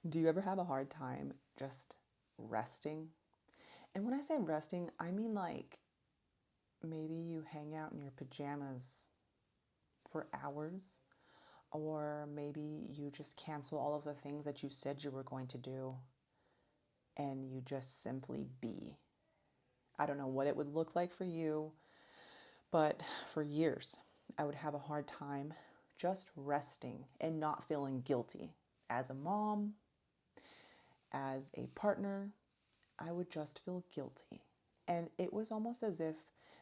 Do you ever have a hard time just resting? And when I say resting, I mean like maybe you hang out in your pajamas for hours, or maybe you just cancel all of the things that you said you were going to do and you just simply be. I don't know what it would look like for you, but for years, I would have a hard time just resting and not feeling guilty. As a mom, as a partner, I would just feel guilty. And it was almost as if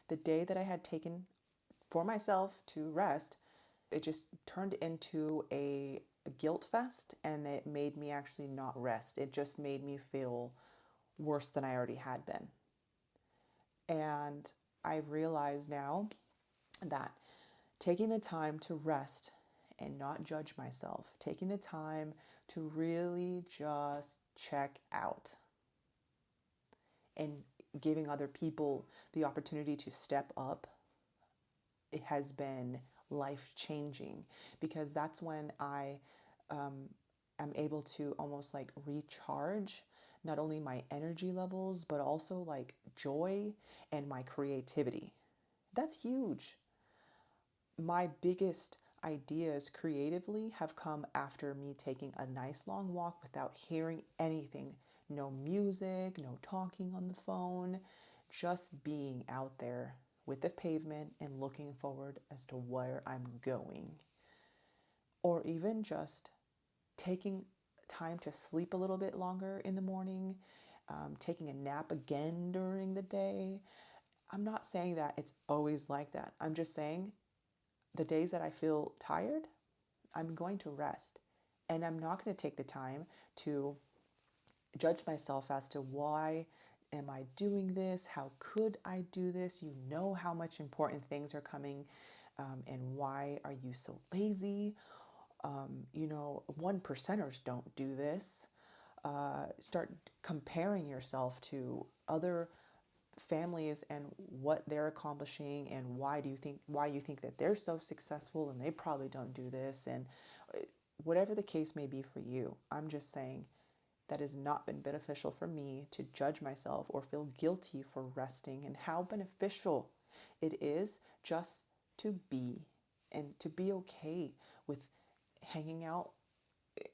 the day that I had taken for myself to rest, it just turned into a guilt fest, and it made me actually not rest. It just made me feel worse than I already had been. And I realize now that taking the time to rest and not judge myself, taking the time to really just check out and giving other people the opportunity to step up, it has been life changing, because that's when I am able to almost like recharge not only my energy levels, but also like joy and my creativity. That's huge. My biggest ideas creatively have come after me taking a nice long walk without hearing anything. No music, no talking on the phone, just being out there with the pavement and looking forward as to where I'm going. Or even just taking time to sleep a little bit longer in the morning, taking a nap again during the day. I'm not saying that it's always like that. I'm just saying the days that I feel tired, I'm going to rest. And I'm not going to take the time to judge myself as to why am I doing this? How could I do this? You know how much important things are coming, and why are you so lazy? One percenters don't do this. Start comparing yourself to other families and what they're accomplishing, and why you think that they're so successful and they probably don't do this, and whatever the case may be for you. I'm just saying that has not been beneficial for me to judge myself or feel guilty for resting, and how beneficial it is just to be, and to be okay with hanging out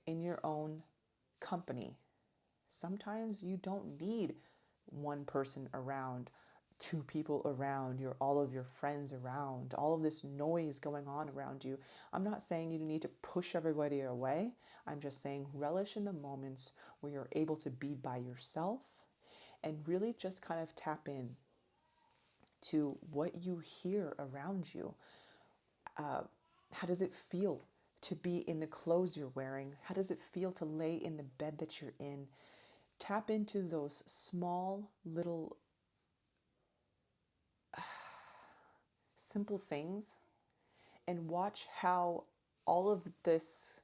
in your own company. Sometimes you don't need one person around, two people around, all of your friends around, all of this noise going on around you. I'm not saying you need to push everybody away. I'm just saying relish in the moments where you're able to be by yourself and really just kind of tap in to what you hear around you. How does it feel to be in the clothes you're wearing? How does it feel to lay in the bed that you're in? Tap into those small little simple things and watch how all of this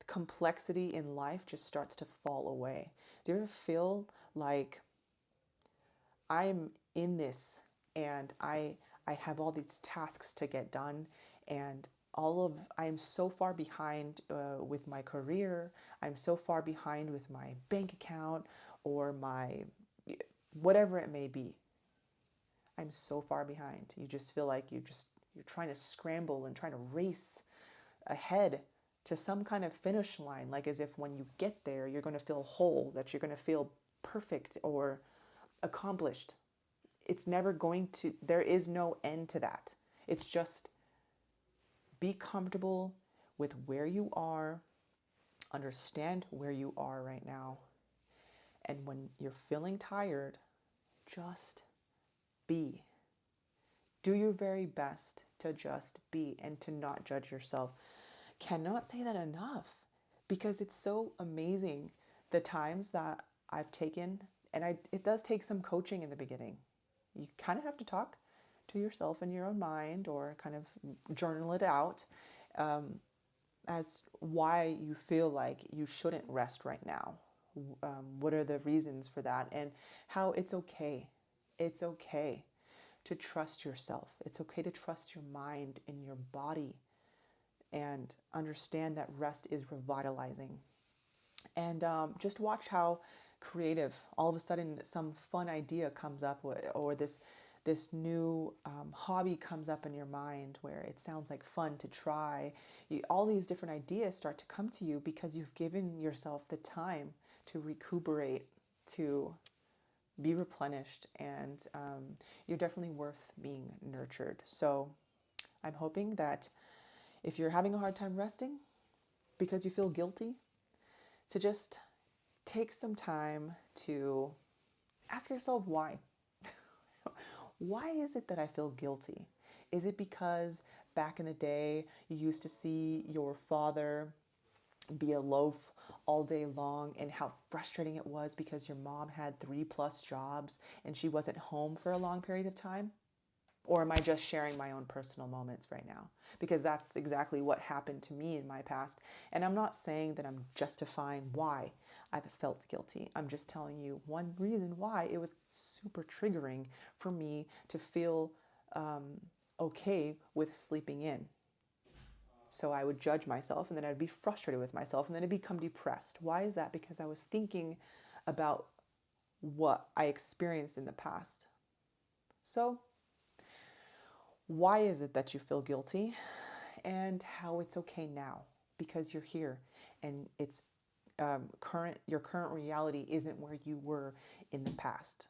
complexity in life just starts to fall away. Do you ever feel like I'm in this, and I have all these tasks to get done, and I'm so far behind with my career. I'm so far behind with my bank account or my whatever it may be. I'm so far behind. You just feel like you're trying to scramble and trying to race ahead to some kind of finish line, like as if when you get there, you're going to feel whole, that you're going to feel perfect or accomplished. It's never going to, there is no end to that. It's just be comfortable with where you are, understand where you are right now. And when you're feeling tired, just be. Do your very best to just be and to not judge yourself. Cannot say that enough, because it's so amazing the times that I've taken, and it does take some coaching in the beginning. You kind of have to talk to yourself in your own mind, or kind of journal it out, as why you feel like you shouldn't rest right now. What are the reasons for that, and how it's okay. It's okay to trust yourself. It's okay to trust your mind and your body, and understand that rest is revitalizing. And just watch how creative all of a sudden some fun idea comes up, or this new hobby comes up in your mind where it sounds like fun to try. All these different ideas start to come to you because you've given yourself the time to recuperate, to be replenished, and you're definitely worth being nurtured. So I'm hoping that if you're having a hard time resting because you feel guilty, to just take some time to ask yourself why. Why is it that I feel guilty? Is it because back in the day you used to see your father be a loaf all day long and how frustrating it was because your mom had 3+ jobs and she wasn't home for a long period of time? Or am I just sharing my own personal moments right now? Because that's exactly what happened to me in my past. And I'm not saying that I'm justifying why I've felt guilty. I'm just telling you one reason why it was super triggering for me to feel okay with sleeping in. So I would judge myself, and then I'd be frustrated with myself, and then I'd become depressed. Why is that? Because I was thinking about what I experienced in the past. So why is it that you feel guilty, and how it's okay now, because you're here, and it's your current reality isn't where you were in the past.